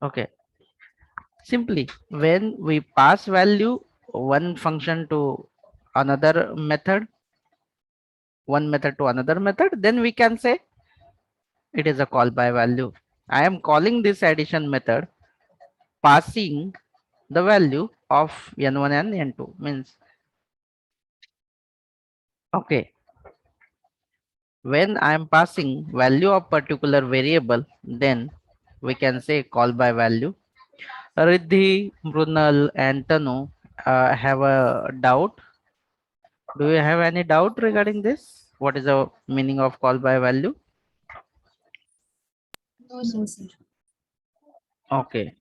Okay, simply when we pass value one function to another method, one method to another method, then we can say it is a call by value. I am calling this addition method passing the value of n1 and n2 means, okay, when I am passing value of particular variable, then we can say call by value. Riddhi, Brunal and Tanu have a doubt. Do you have any doubt regarding this? What is the meaning of call by value? No, sir. Okay,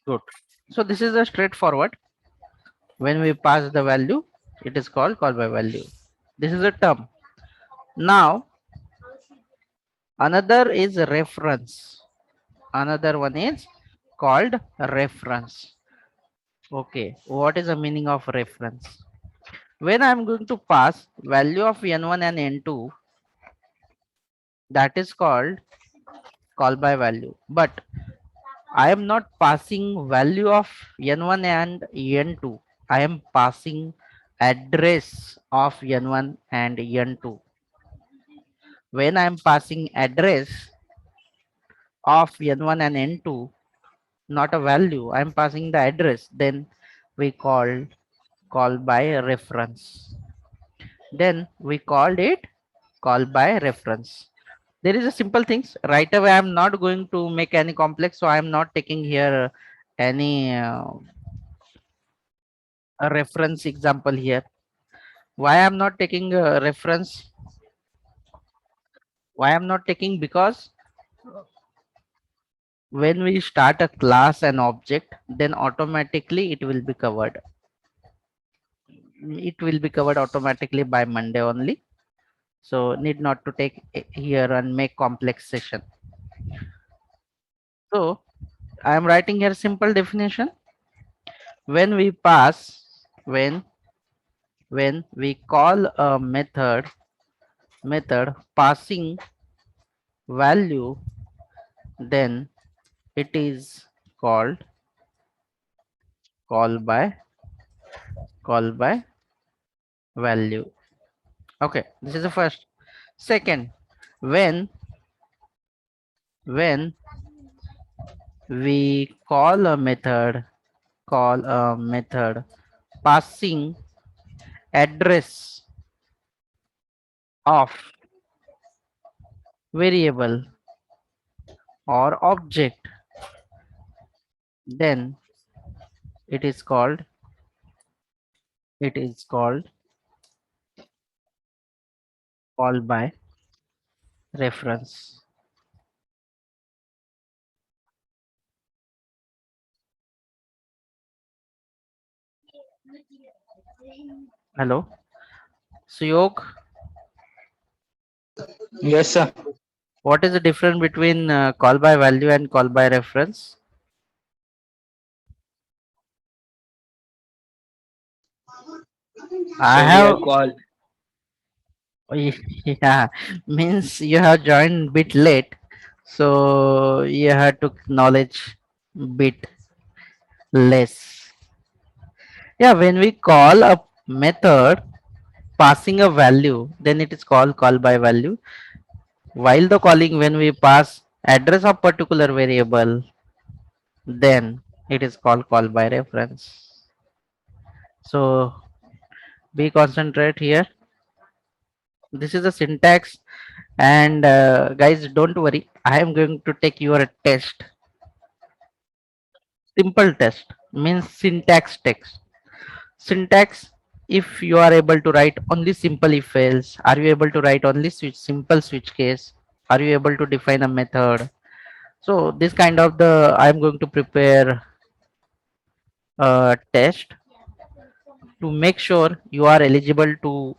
good. So this is a straightforward. When we pass the value, it is called call by value. This is a term. Now another is reference. Another one is called reference. Okay, what is the meaning of reference? When I am going to pass value of n1 and n2, that is called call by value. But I am not passing value of n1 and n2. I am passing address of n1 and n2. When I am passing address of n1 and n2, not a value, I am passing the address, then we call by reference. Then we called it call by reference. There is a simple things right away. I am not going to make any complex, so I am not taking here any a reference example here. Why I'm not taking a reference? Why I'm not taking? Because when we start a class and object, then automatically it will be covered. It will be covered automatically by Monday only. So need not to take here and make complex session. So I am writing here simple definition. When we pass, when we call a method passing value, then it is called call by value. Okay, this is the first. Second, when when we call a method passing address of variable or object, then it is called it is called call by reference. Hello, Suyog, Yes, sir. what is the difference between call by value and call by reference? I When we are have called, yeah, means you have joined bit late, so you have to knowledge bit less. Yeah, when we call a method passing a value, then it is called call by value. While the calling, when we pass address of particular variable, then it is called call by reference. So be concentrate here. This is a syntax, and guys, don't worry. I am going to take your test. Simple test means syntax text. Syntax, if you are able to write only simple if else, are you able to write only simple switch case? Are you able to define a method? So this kind of the I am going to prepare a test to make sure you are eligible to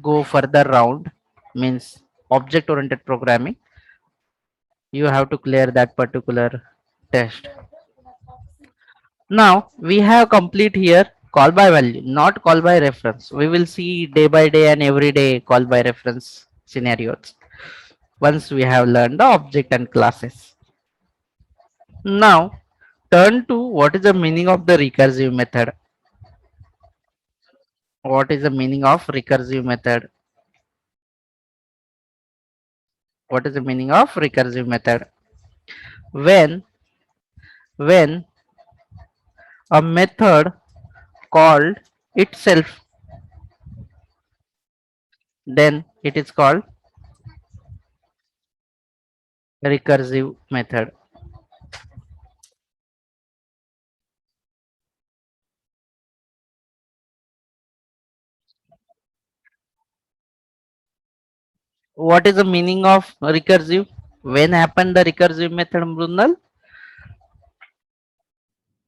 go further round, means object oriented programming. You have to clear that particular test. Now we have complete here call by value, not call by reference. We will see day by day and every day call by reference scenarios. once we have learned the object and classes. Now turn to what is the meaning of the recursive method. What is the meaning of recursive method? What is the meaning of recursive method? When when a method called itself, then it is called recursive method. What is the meaning of recursive? When happened the recursive method, Brunal?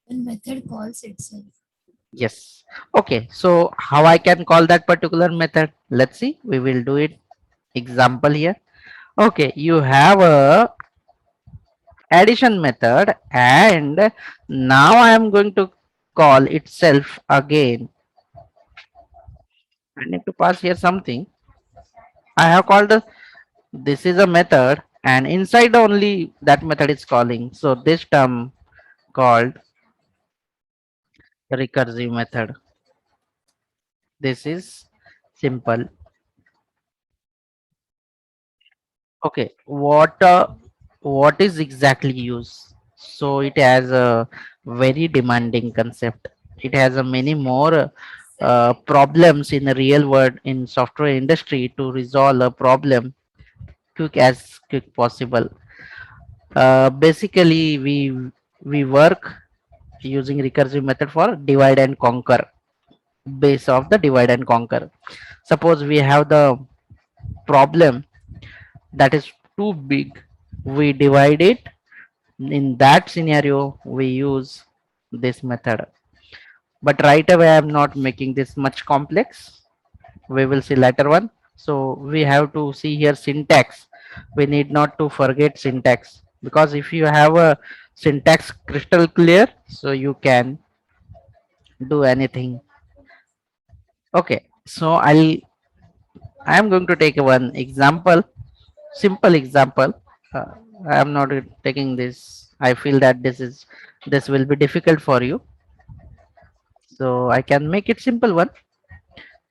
When method calls itself. Yes. Okay. So how I can call that particular method? Let's see. We will do it. Example here. Okay. You have a addition method, and now I am going to call itself again. I need to pass here something. I have called this is a method, and inside only that method is calling. So this term called recursive method. This is simple. Okay, what is exactly use? So it has a very demanding concept. It has a many more problems in the real world in software industry to resolve a problem quick possible. Basically, we work using recursive method for divide and conquer, base of the divide and conquer. Suppose we have the problem that is too big, we divide it. In that scenario we use this method, but right away I'm not making this much complex. We will see later one. So we have to see here syntax. We need not to forget syntax, because if you have a syntax crystal clear, so you can do anything. Okay, so I am going to take one example, simple example. uh, I am not taking this. I feel that this will be difficult for you, so I can make it simple one.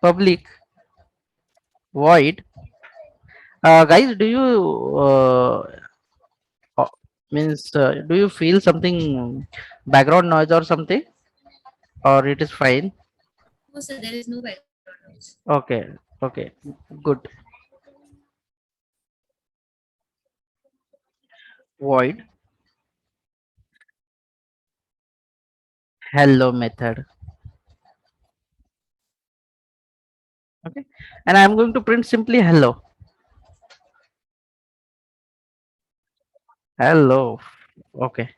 Public void. Guys, do you uh, means do you feel something background noise or something, or it is fine? No, sir, there is no background noise. Okay, okay, good. Void hello method. Okay, and I'm going to print simply hello. Hello. Okay,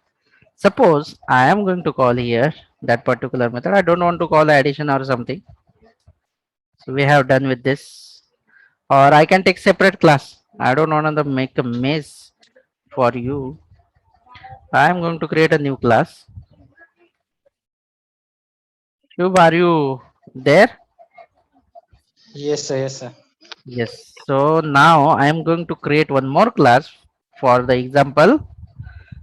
suppose I am going to call here that particular method. I don't want to call addition or something. So we have done with this. Or I can take separate class. I don't want to make a mess for you. I am going to create a new class. Shubh, are you there? Yes, sir. Yes, sir. Yes. So now I am going to create one more class for the example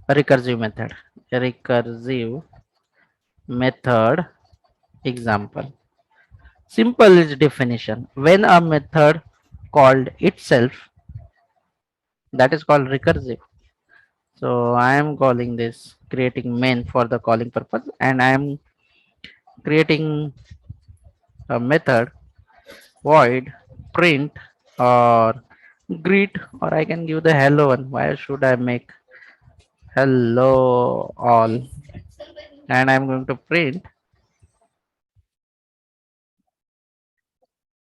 recursive method. Recursive method example. Simple is definition. When a method called itself, that is called recursive. So I am calling this creating main for the calling purpose, and I am creating a method void print or greet, or I can give the hello one. Why should I make hello all? And I'm going to print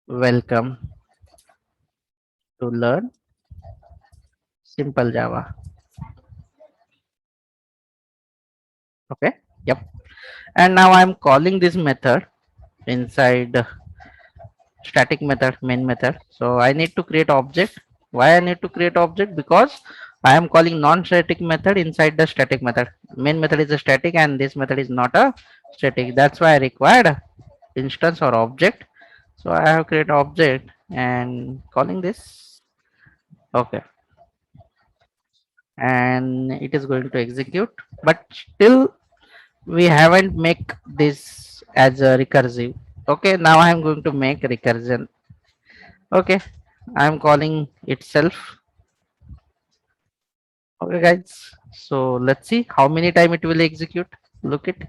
welcome to learn simple Java. Okay. Yep. And now I'm calling this method inside static method, main method. So I need to create object. Why I need to create object? Because I am calling non-static method inside the static method. Main method is a static and this method is not a static. That's why I required instance or object. So I have create object and calling this. Okay. and it is going to execute, but still we haven't make this as a recursive. Okay, now I am going to make recursion. Okay, I am calling itself. Okay guys, so let's see how many time it will execute. Look it.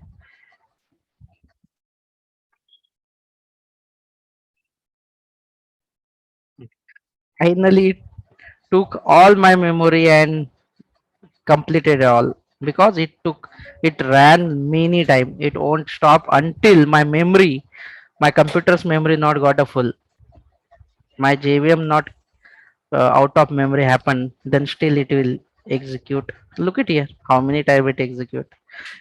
Finally it took all my memory and completed all, because it ran many time. It won't stop until my computer's memory not got a full, my JVM not out of memory happen, then still it will execute. Look at here how many time it execute.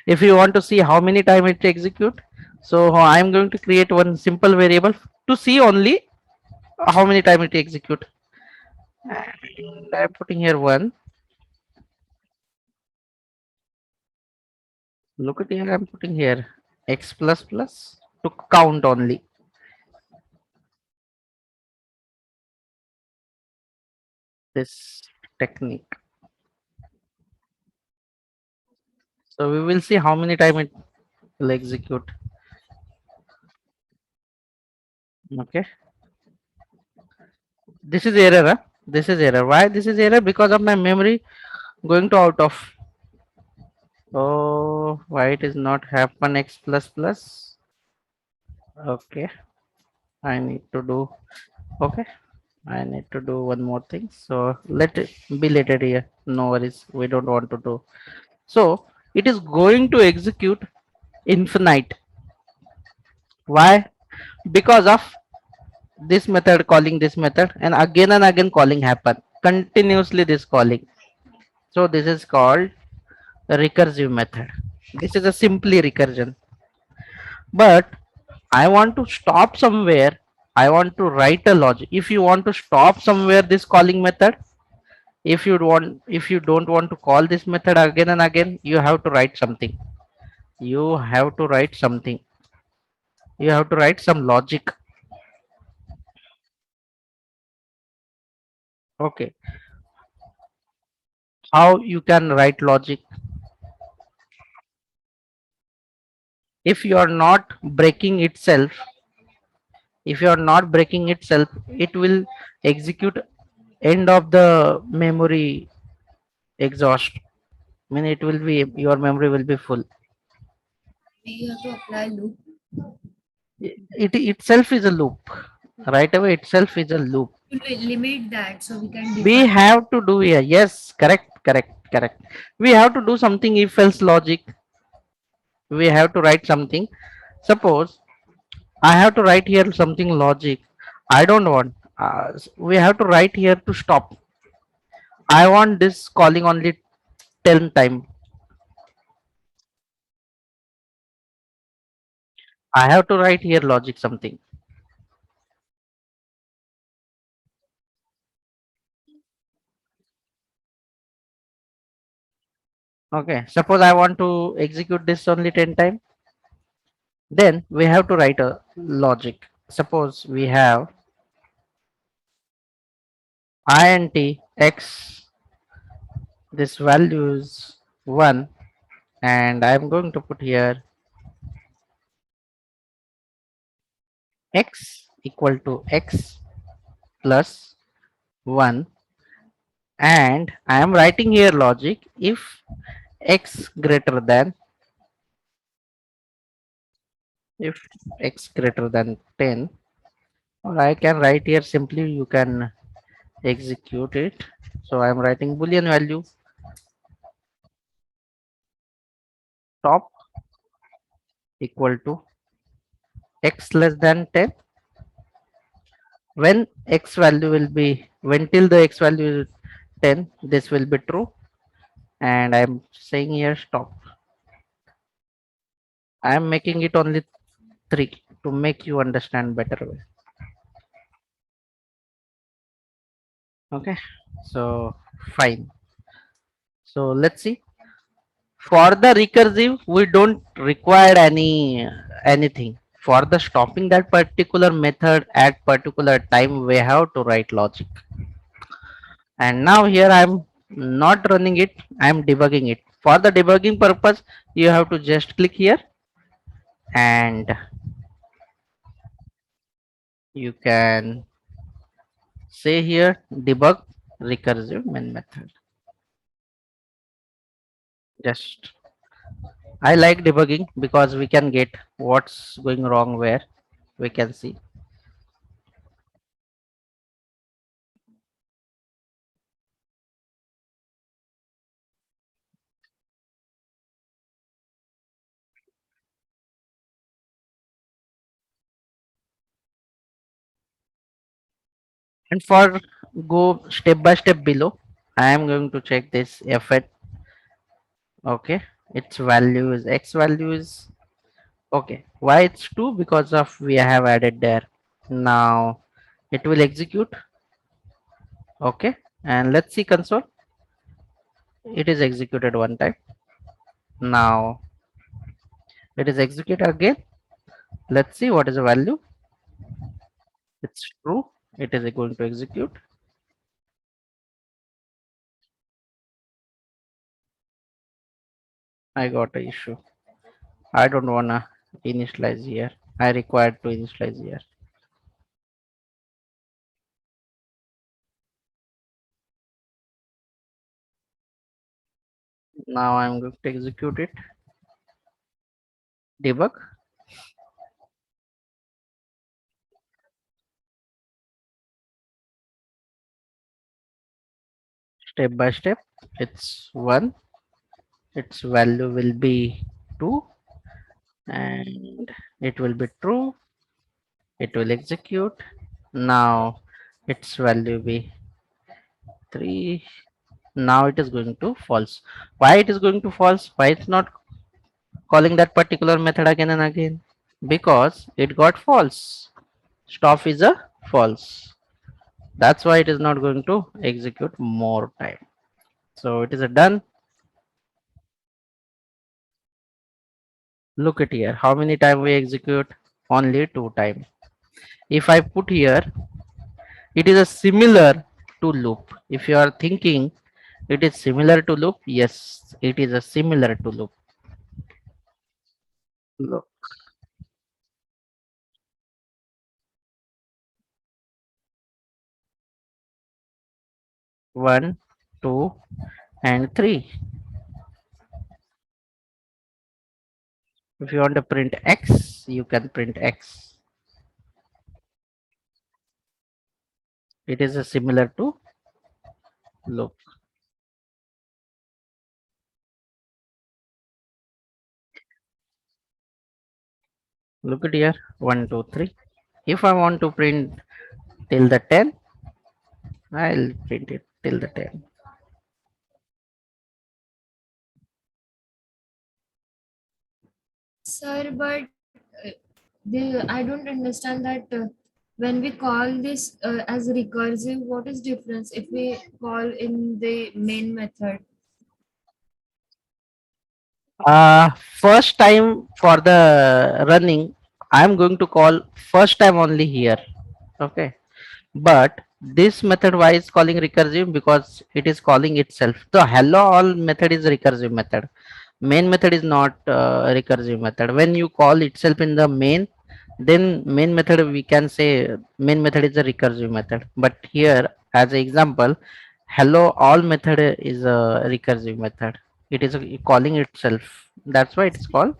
If you want to see how many time it execute, so I'm going to create one simple variable to see only how many time it execute. And I'm putting here one. Look at here, I'm putting here x plus plus to count only this technique. So we will see how many time it will execute. Okay, this is error. Huh? This is error. Why this is error? Because of my memory going to out of. Oh, why it is not happen x plus plus? Okay, I need to do. Okay, I need to do one more thing. So let it be later here. No worries. We don't want to do. So it is going to execute infinite. Why? Because of this method calling this method, and again calling happen continuously. This calling. So this is called a recursive method. This is a simply recursion. But I want to stop somewhere. I want to write a logic. If you want to stop somewhere this calling method, if you don't want to call this method again and again, you have to write something. You have to write something. You have to write some logic. Okay. How you can write logic? If you are not breaking itself, if you are not breaking itself, it will execute end of the memory exhaust. I mean, it will be your memory will be full. You have to apply loop. It itself is a loop. Right away, itself is a loop. To limit that, so we can We define. have to do here. Yes, correct. We have to do something if else logic. We have to write something. Suppose I have to write here something logic. I don't want. We have to write here to stop. I want this calling only 10 time. I have to write here logic something. Okay. Suppose I want to execute this only 10 time. Then we have to write a logic. Suppose we have int x, this value is 1, and I'm going to put here x equal to x plus 1, and I am writing here logic if x greater than, if x greater than 10, or I can write here simply you can execute it. So I'm writing boolean value top equal to x less than 10. When x value will be, when till the x value is 10, this will be true, and I'm saying here stop. I'm making it only 3 to make you understand better way. Okay, so fine. So let's see. For the recursive, we don't require anything. For the stopping that particular method at particular time, we have to write logic. And now here I'm not running it, I am debugging it. For the debugging purpose, you have to just click here and you can say here debug recursive main method. Just I like debugging because we can get what's going wrong where we can see. And for go step by step below, I am going to check this effort. Okay, its value is x value is okay. Why it's 2? Because of we have added there. Now it will execute. Okay, and let's see console. It is executed one time. Now it is executed again. Let's see what is the value. It's true. It is going to execute. I got a issue. I don't wanna initialize here. I required to initialize here. Now I'm going to execute it. Debug. Step by step. It's 1. Its value will be 2 and it will be true. It will execute. Now its value be 3. Now it is going to false. Why it is going to false? Why it's not calling that particular method again and again? Because it got false. Stop is a false. That's why it is not going to execute more time. So it is a done. Look at here. How many time we execute? Only 2 time. If I put here, it is a similar to loop. If you are thinking it is similar to loop, yes, it is a similar to loop. Look, 1, 2, and 3. If you want to print X, you can print X. It is a similar to loop. Look at here, 1, 2, 3. If I want to print till the 10, I'll print it till the 10. Sir, but I don't understand that when we call this as recursive, what is difference if we call in the main method? First time for the running, I'm going to call first time only here. Okay, but this method why is calling recursive? Because it is calling itself. The hello all method is recursive method. Main method is not recursive method. When you call itself in the main, then main method we can say main method is a recursive method. But here as an example, hello all method is a recursive method. It is calling itself. That's why it's called.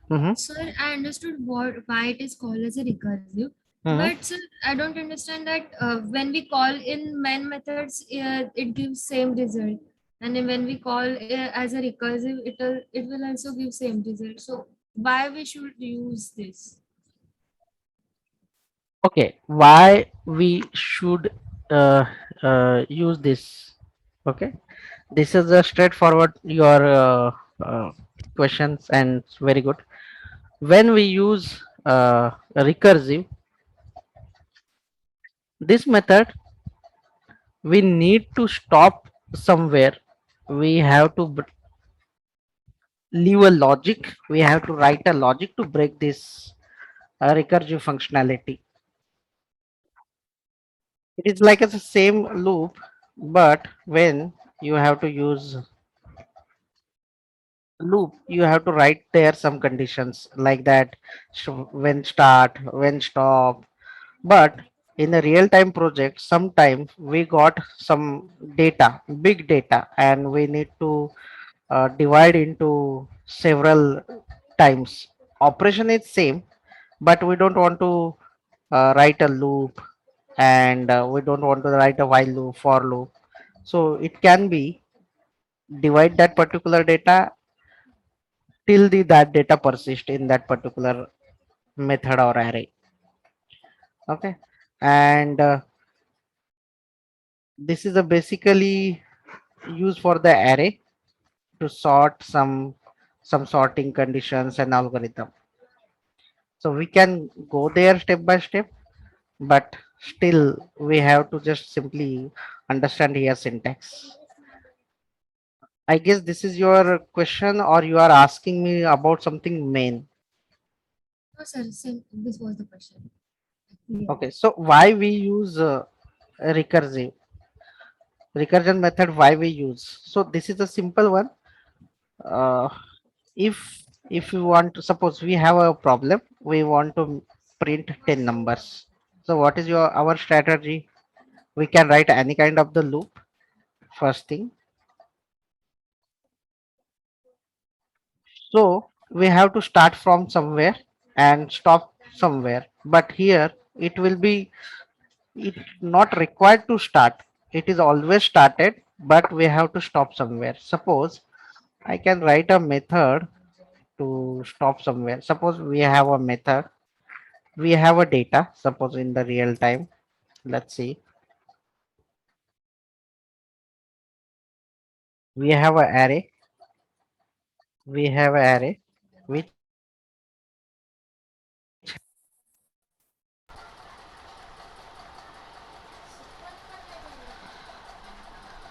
Mm-hmm. Sir, I understood why it is called as a recursive, Mm-hmm. but sir, I don't understand that when we call in main methods, it gives same result, and then when we call as a recursive, it will also give same result. So why we should use this? Okay, why we should use this? Okay, this is a straightforward your questions and it's very good. When we use recursive, this method we need to stop somewhere. We have to leave a logic. We have to write a logic to break this recursive functionality. It is like it's the same loop, but when you have to use loop. You have to write there some conditions like that, when start, when stop. But in a real time project, sometimes we got some data, big data, and we need to divide into several times. Operation is same, but we don't want to write a loop, and we don't want to write a while loop, for loop. So it can be divide that particular data till that data persist in that particular method or array. Okay, and this is a basically used for the array to sort some sorting conditions and algorithm. So we can go there step by step, but still we have to just simply understand here syntax. I guess this is your question, or you are asking me about something main. No, sir. Same. This was the question. Yeah. Okay, so why we use recursive recursion method? Why we use? So this is a simple one. Uh, if if you want to, suppose we have a problem, we want to print 10 numbers. So what is your our strategy? We can write any kind of the loop. First thing, so we have to start from somewhere and stop somewhere, but here it will be, it not required to start, it is always started, but we have to stop somewhere. Suppose I can write a method to stop somewhere. Suppose we have a method, we have a data, suppose in the real time. Let's see, we have an array, we have an array which,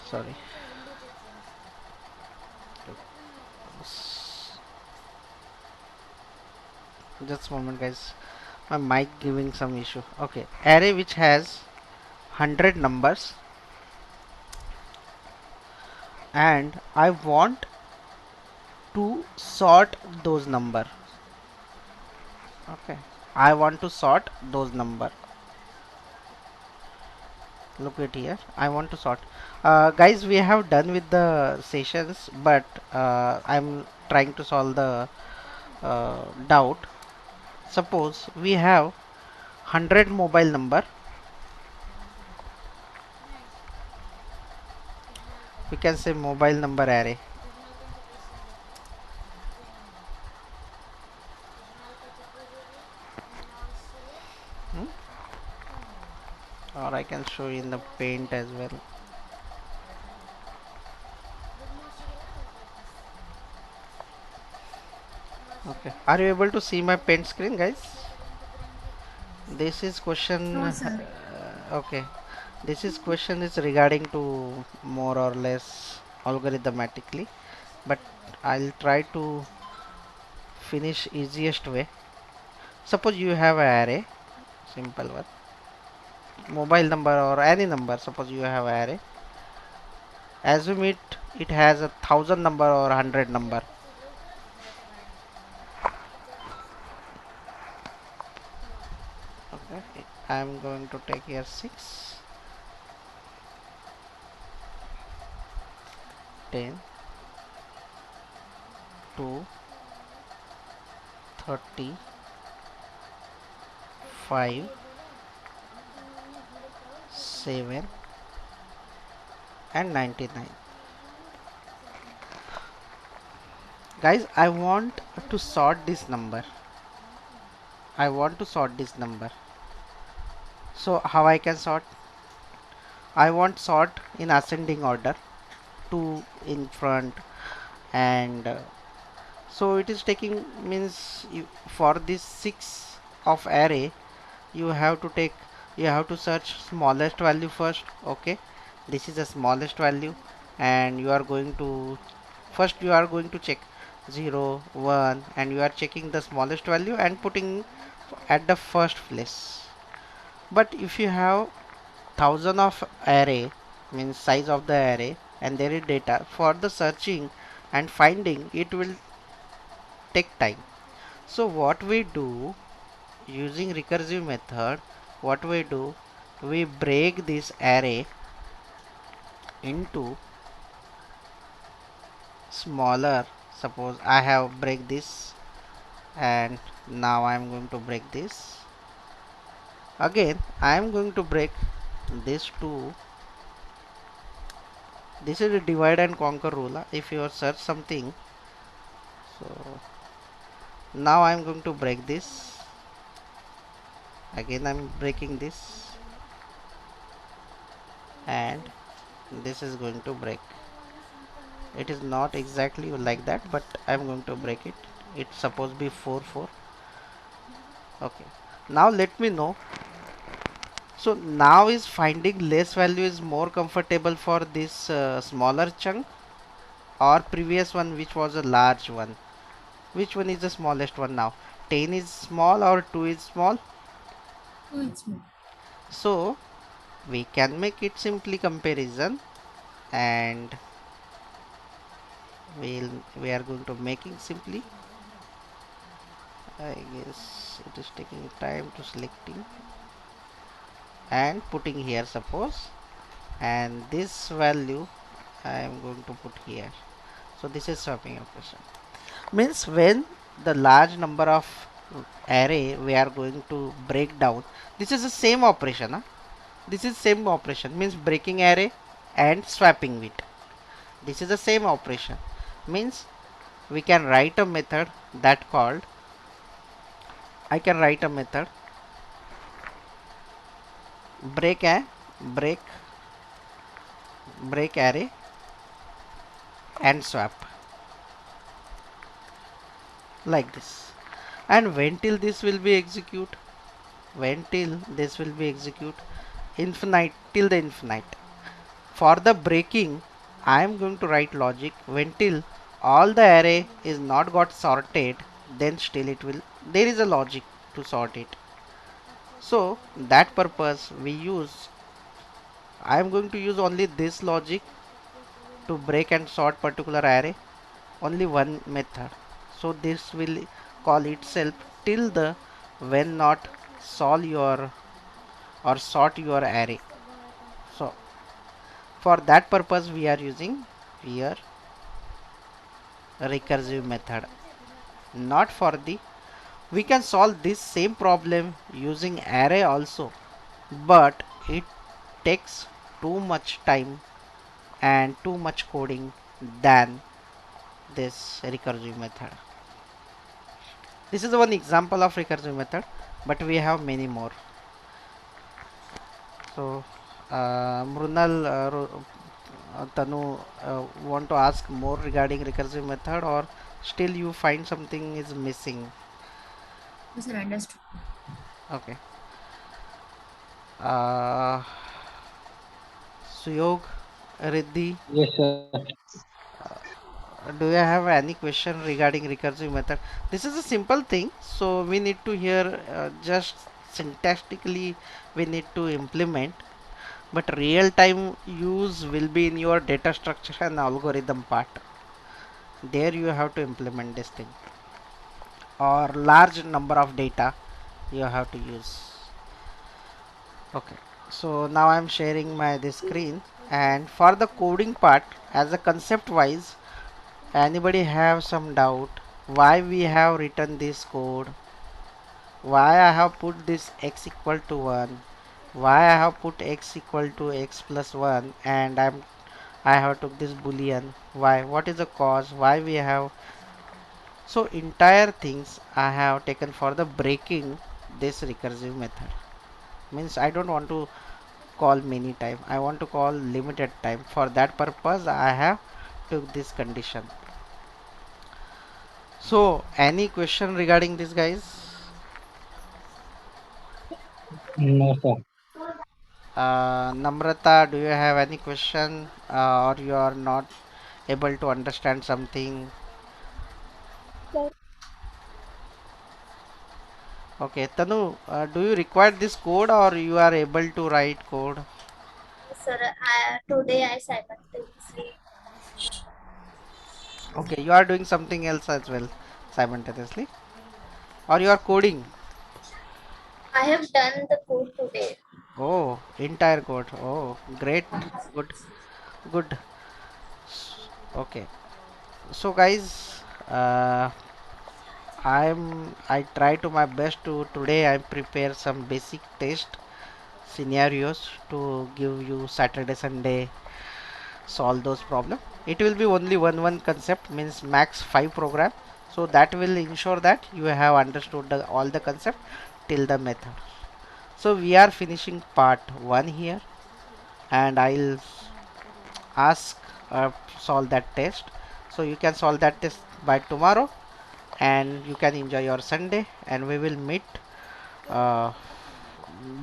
sorry, just a moment guys, my mic giving some issue. Okay, array which has 100 numbers, and I want to sort those number. Okay, I want to sort those number. Look at here, I want to sort. Guys, we have done with the sessions, but I'm trying to solve the doubt. Suppose we have 100 mobile number, we can say mobile number array. Hmm? Or I can show you in the paint as well. Okay, are you able to see my paint screen guys? This is question No, sir. okay, this is question is regarding to more or less algorithmatically, but I'll try to finish easiest way. Suppose you have an array, simple one, mobile number or any number. Suppose you have an array, assume it has 1,000 number or 100 number. Okay, I'm going to take here 6, 10, 2, 30, 5, 7 and 99. Guys, I want to sort this number. I want to sort this number. So how I can sort? I want sort in ascending order, 2 in front, and so it is taking, means you, for this 6 of array, you have to take, you have to search smallest value first. Okay, this is the smallest value, and you are going to, first you are going to check 0 1, and you are checking the smallest value and putting at the first place. But if you have 1,000 of array, means size of the array, and there is data. For the searching and finding, it will take time. So what we do using recursive method, what we do, we break this array into smaller. Suppose I have break this, and now I am going to break this. Again I am going to break this too. This is a divide and conquer rule. If you search something, so now I am going to break this. Again I am breaking this, and this is going to break. It is not exactly like that, but I am going to break it. It's supposed to be 4 4. Okay, now let me know. So now is finding less value is more comfortable for this smaller chunk, or previous one which was a large one? Which one is the smallest one now? 10 is small or 2 is small? 2 is small. So we can make it simply comparison, and we are going to making simply. I guess it is taking time to selecting and putting here, suppose, and this value I am going to put here. So this is swapping operation. Means when the large number of array we are going to break down, this is the same operation. Huh? This is same operation, means breaking array and swapping it. This is the same operation. Means we can write a method that called, I can write a method break a break break array and swap, like this. And when till this will be execute, when till this will be execute, infinite, till the infinite. For the breaking, I am going to write logic when till all the array is not got sorted, then still it will, there is a logic to sort it. So that purpose we use, I am going to use only this logic to break and sort particular array, only one method. So this will call itself till the when not solve your or sort your array. So for that purpose we are using here recursive method, not for the, we can solve this same problem using array also, but it takes too much time and too much coding than this recursive method. This is one example of recursive method, but we have many more. So Mrunal, Tanu, want to ask more regarding recursive method, or still you find something is missing? Yes, sir, understood. Okay. Uh, Suyog, Riddhi, Yes, sir. do you have any question regarding recursive method? This is a simple thing, so we need to hear just syntactically we need to implement, but real time use will be in your data structure and algorithm part. There you have to implement this thing, or large number of data you have to use. Okay, so now I'm sharing my this screen, and for the coding part, as a concept wise, anybody have some doubt why we have written this code, why I have put this x equal to 1, why I have put x equal to x plus 1, and I have took this boolean, why, what is the cause, why we have, so entire things I have taken for the breaking this recursive method. Means I don't want to call many time, I want to call limited time. For that purpose I have took this condition. So any question regarding this, guys? No, sir. Namrata, do you have any question, or you are not able to understand something? Okay, Tanu, do you require this code or you are able to write code? sir. Today I simultaneously. Okay, you are doing something else as well simultaneously, or you are coding. I have done the code today. Oh, entire code. Oh, great. Good, good. Okay. So guys, I try to my best to today I prepare some basic test scenarios to give you Saturday Sunday solve those problem. It will be only one concept, means max 5 program, so that will ensure that you have understood all the concept till the method. So we are finishing part 1 here, and I'll ask solve that test, so you can solve that test by tomorrow and you can enjoy your Sunday, and we will meet uh,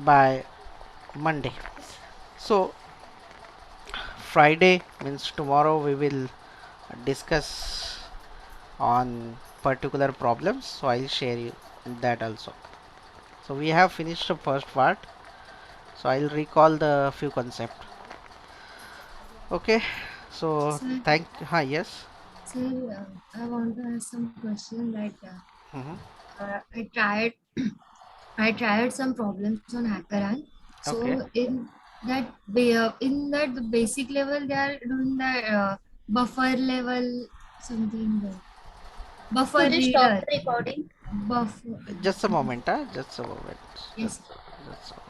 by Monday. So Friday means tomorrow we will discuss on particular problems, so I'll share you that also. So we have finished the first part, so I'll recall the few concept. Okay, so Sir, thank yes. sir, I want to ask some question. Like, Hmm. I tried, I tried some problems on HackerRank. Okay, So in that the basic level, they are doing the buffer level something. Buffer Could you stop reader. the recording? Buffer. just a moment, just a moment, Yes. just a moment.